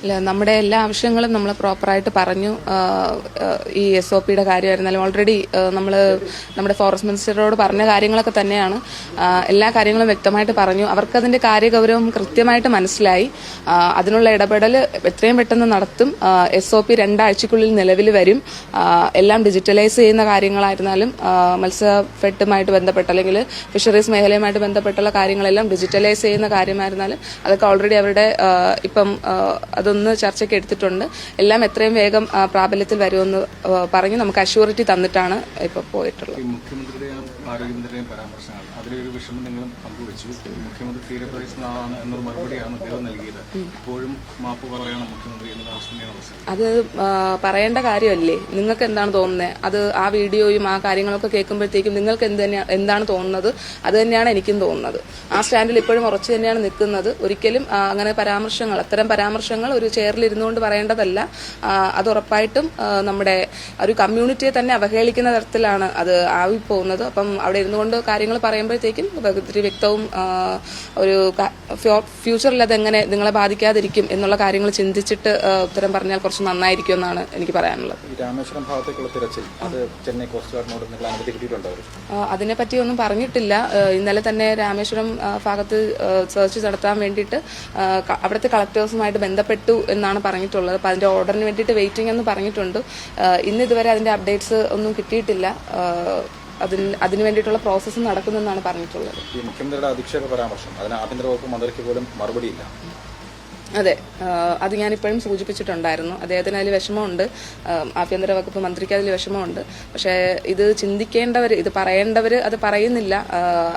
ഇല്ല, നമ്മുടെ എല്ലാ ആവശ്യങ്ങളും നമ്മൾ പ്രോപ്പറായിട്ട് പറഞ്ഞു. ഈ SOP കാര്യമായിരുന്നാലും ഓൾറെഡി നമ്മൾ നമ്മുടെ ഫോറസ്റ്റ് മിനിസ്റ്ററോട് പറഞ്ഞ കാര്യങ്ങളൊക്കെ തന്നെയാണ്. എല്ലാ കാര്യങ്ങളും വ്യക്തമായിട്ട് പറഞ്ഞു. അവർക്കതിന്റെ കാര്യഗൗരവം കൃത്യമായിട്ട് മനസ്സിലായി. അതിനുള്ള ഇടപെടൽ എത്രയും പെട്ടെന്ന് നടത്തും. SOP 2 ആഴ്ചക്കുള്ളിൽ നിലവിൽ വരും. എല്ലാം ഡിജിറ്റലൈസ് ചെയ്യുന്ന കാര്യങ്ങളായിരുന്നാലും മത്സ്യഫെഡുമായിട്ട് ബന്ധപ്പെട്ട അല്ലെങ്കിൽ ഫിഷറീസ് മേഖലയുമായിട്ട് ബന്ധപ്പെട്ടുള്ള കാര്യങ്ങളെല്ലാം ഡിജിറ്റലൈസ് ചെയ്യുന്ന കാര്യമായിരുന്നാലും അതൊക്കെ ഓൾറെഡി അവരുടെ ഇപ്പം അതൊന്ന് ചർച്ചയ്ക്ക് എടുത്തിട്ടുണ്ട്. എല്ലാം എത്രയും വേഗം പ്രാബല്യത്തിൽ വരുമെന്ന് പറഞ്ഞ് നമുക്ക് അഷ്യൂറിറ്റി തന്നിട്ടാണ് ഇപ്പൊ പോയിട്ടുള്ളത്. മുഖ്യമന്ത്രിയുടെയും ആരോഗ്യമന്ത്രിയുടെയും പരാമർശങ്ങൾ അതിലൊരു വിഷമം നിങ്ങൾ പങ്കുവച്ചു. മുഖ്യമന്ത്രി തീരപ്രദേശനാണ് എന്നൊരു മറുപടിയാണ് അദ്ദേഹം നൽകിയത്. ഇപ്പോഴും മാപ്പ് പറയണം മുഖ്യമന്ത്രി എന്നൊരു അവസ്ഥയാണ്. അത് പറയേണ്ട കാര്യമല്ലേ? നിങ്ങൾക്ക് എന്താണ് തോന്നുന്നത്? അത് ആ വീഡിയോയും ആ കാര്യങ്ങളൊക്കെ കേൾക്കുമ്പോഴത്തേക്കും നിങ്ങൾക്ക് എന്താണ് തോന്നുന്നത്? അത് തന്നെയാണ് എനിക്കും തോന്നുന്നത്. ആ സ്റ്റാൻഡിൽ ഇപ്പോഴും ഉറച്ചു തന്നെയാണ് നിൽക്കുന്നത്. ഒരിക്കലും അങ്ങനെ അത്തരം പരാമർശങ്ങൾ ഒരു ചെയറിൽ ഇരുന്നുകൊണ്ട് പറയേണ്ടതല്ല. അത് ഉറപ്പായിട്ടും നമ്മുടെ ഒരു കമ്മ്യൂണിറ്റിയെ തന്നെ അവഹേളിക്കുന്ന തരത്തിലാണ് അത് ആവിപ്പോകുന്നത്. അപ്പം അവിടെ ഇരുന്നുകൊണ്ട് കാര്യങ്ങൾ പറയുമ്പോഴത്തേക്കും ഒത്തിരി വ്യക്തവും ഒരു ഫ്യൂച്ചറിൽ അതെങ്ങനെ നിങ്ങളെ ബാധിക്കാതിരിക്കും എന്നുള്ള കാര്യങ്ങൾ ചിന്തിച്ചിട്ട് ഉത്തരം പറഞ്ഞാൽ കുറച്ച് നന്നായിരിക്കും എന്നാണ് എനിക്ക് പറയാനുള്ളത്. രാമേശ്വരം ഭാഗത്തേക്കുള്ള തിരച്ചിൽ അത് ചെന്നൈ കോസ്റ്റ് ഗാർഡിനോട് നിങ്ങൾ അനുമതി കിട്ടിയിട്ടുണ്ടോ? അതിനെപ്പറ്റി ഒന്നും പറഞ്ഞിട്ടില്ല. ഇന്നലെ തന്നെ രാമേശ്വരം ഭാഗത്ത് സെർച്ച് നടത്താൻ വേണ്ടിയിട്ട് അവിടുത്തെ കളക്ടേഴ്സുമായിട്ട് ബന്ധപ്പെട്ടു എന്നാണ് പറഞ്ഞിട്ടുള്ളത്. അപ്പം അതിന്റെ ഓർഡറിന് വേണ്ടിയിട്ട് വെയിറ്റിംഗ് എന്ന് പറഞ്ഞിട്ടുണ്ട്. ഇന്ന് ഇതുവരെ അതിന്റെ അപ്ഡേറ്റ്സ് ഒന്നും കിട്ടിയിട്ടില്ല. അതിന് വേണ്ടിയിട്ടുള്ള പ്രോസസ്സ് നടക്കുന്നെന്നാണ് പറഞ്ഞിട്ടുള്ളത്. ഈ മുഖ്യമന്ത്രിയുടെ അധിക്ഷേപ പരാമർശം അതിന് ആഭ്യന്തര വകുപ്പ് മന്ത്രിക്ക് പോലും മറുപടിയില്ല. അതെ, അത് ഞാനിപ്പോഴും സൂചിപ്പിച്ചിട്ടുണ്ടായിരുന്നു. അദ്ദേഹത്തിന് അതിൽ വിഷമമുണ്ട്. ആഭ്യന്തര വകുപ്പ് മന്ത്രിക്ക് അതിൽ വിഷമമുണ്ട്. പക്ഷേ ഇത് ചിന്തിക്കേണ്ടവർ, ഇത് പറയേണ്ടവർ അത് പറയുന്നില്ല.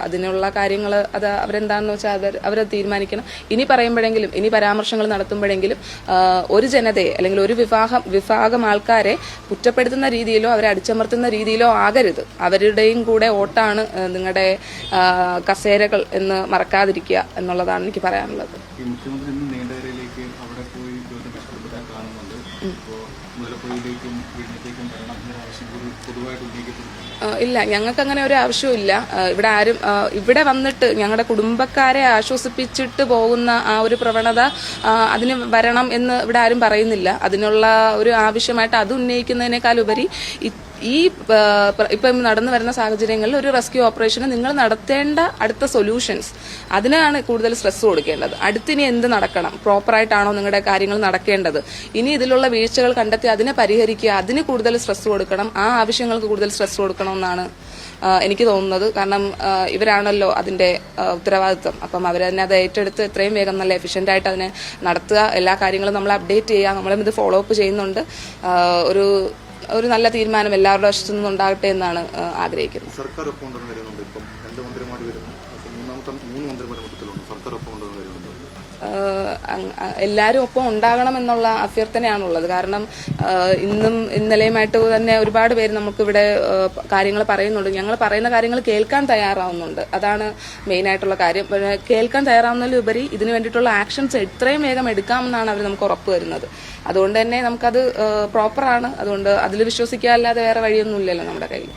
അതിനുള്ള കാര്യങ്ങൾ അത് അവരെന്താണെന്ന് വെച്ചാൽ അവരത് തീരുമാനിക്കണം. ഇനി പറയുമ്പോഴെങ്കിലും, ഇനി പരാമർശങ്ങൾ നടത്തുമ്പോഴെങ്കിലും ഒരു ജനതയെ അല്ലെങ്കിൽ ഒരു വിഭാഗം ആൾക്കാരെ കുറ്റപ്പെടുത്തുന്ന രീതിയിലോ അവരെ അടിച്ചമർത്തുന്ന രീതിയിലോ ആകരുത്. അവരുടെയും കൂടെ വോട്ടാണ് നിങ്ങളുടെ കസേരകൾ എന്ന് മറക്കാതിരിക്കുക എന്നുള്ളതാണ് എനിക്ക് പറയാനുള്ളത്. അവിടെ പോയി കഷ്ടപ്പെടാൻ കാണുന്നുണ്ട്. ഇപ്പോൾ മുതലപ്പുഴയിലേക്കും വീടിനേക്കും വരണം എന്ന ആവശ്യം കൂടി പൊതുവായിട്ട് ഉന്നയിക്കപ്പെടുന്നു. ഇല്ല, ഞങ്ങൾക്ക് അങ്ങനെ ഒരു ആവശ്യമില്ല. ഇവിടെ ആരും ഇവിടെ വന്നിട്ട് ഞങ്ങളുടെ കുടുംബക്കാരെ ആശ്വസിപ്പിച്ചിട്ട് പോകുന്ന ആ ഒരു പ്രവണത അതിന് വരണം എന്ന് ഇവിടെ ആരും പറയുന്നില്ല. അതിനുള്ള ഒരു ആവശ്യമായിട്ട് അത് ഉന്നയിക്കുന്നതിനേക്കാൾ ഉപരി ഈ ഇപ്പം നടന്നു വരുന്ന സാഹചര്യങ്ങളിൽ ഒരു റെസ്ക്യൂ ഓപ്പറേഷന് നിങ്ങൾ നടത്തേണ്ട അടുത്ത സൊല്യൂഷൻസ് അതിനാണ് കൂടുതൽ സ്ട്രെസ് കൊടുക്കേണ്ടത്. അടുത്തിനി എന്ത് നടക്കണം, പ്രോപ്പറായിട്ടാണോ നിങ്ങളുടെ കാര്യങ്ങൾ നടക്കേണ്ടത്, ഇനി ഇതിലുള്ള വീഴ്ചകൾ കണ്ടെത്തി അതിനെ പരിഹരിക്കുക, അതിന് കൂടുതൽ സ്ട്രെസ് കൊടുക്കണം, ആ ആവശ്യങ്ങൾക്ക് കൂടുതൽ സ്ട്രെസ് കൊടുക്കണമെന്നാണ് എനിക്ക് തോന്നുന്നത്. കാരണം ഇവരാണല്ലോ അതിന്റെ ഉത്തരവാദിത്വം. അപ്പം അവർ തന്നെ അത് ഏറ്റെടുത്ത് എത്രയും വേഗം നല്ല എഫിഷ്യന്റ് ആയിട്ട് അതിനെ നടത്തുക, എല്ലാ കാര്യങ്ങളും നമ്മൾ അപ്ഡേറ്റ് ചെയ്യുക, നമ്മളും ഇത് ഫോളോ അപ്പ് ചെയ്യുന്നുണ്ട്. ഒരു നല്ല തീരുമാനം എല്ലാവരുടെ വശത്തു നിന്നും ഉണ്ടാകട്ടെ എന്നാണ് ആഗ്രഹിക്കുന്നത്. സർക്കാർ ഒപ്പം ഉണ്ടെന്ന് വരുന്നുണ്ട്. ഇപ്പം 2 മന്ത്രിമാർ വരുന്നു, 3 മന്ത്രിമാരുടെ മൊത്തത്തിലുണ്ട്. സർക്കാർ ഒപ്പം ഉണ്ടെന്ന് വരുന്നുണ്ട്. എല്ലാവരും ഒപ്പം ഉണ്ടാകണമെന്നുള്ള അഭ്യർത്ഥനയാണുള്ളത്. കാരണം ഇന്നും ഇന്നലെയുമായിട്ട് തന്നെ ഒരുപാട് പേര് നമുക്കിവിടെ കാര്യങ്ങൾ പറയുന്നുണ്ട്. ഞങ്ങൾ പറയുന്ന കാര്യങ്ങൾ കേൾക്കാൻ തയ്യാറാവുന്നുണ്ട്. അതാണ് മെയിനായിട്ടുള്ള കാര്യം. കേൾക്കാൻ തയ്യാറാവുന്നതിലുപരി ഇതിനു വേണ്ടിയിട്ടുള്ള ആക്ഷൻസ് എത്രയും വേഗം എടുക്കാമെന്നാണ് അവർ നമുക്ക് ഉറപ്പ് വരുന്നത്. അതുകൊണ്ട് തന്നെ നമുക്കത് പ്രോപ്പറാണ്. അതുകൊണ്ട് അതിൽ വിശ്വസിക്കാതെ വേറെ വഴിയൊന്നും ഇല്ലല്ലോ നമ്മുടെ കയ്യിൽ.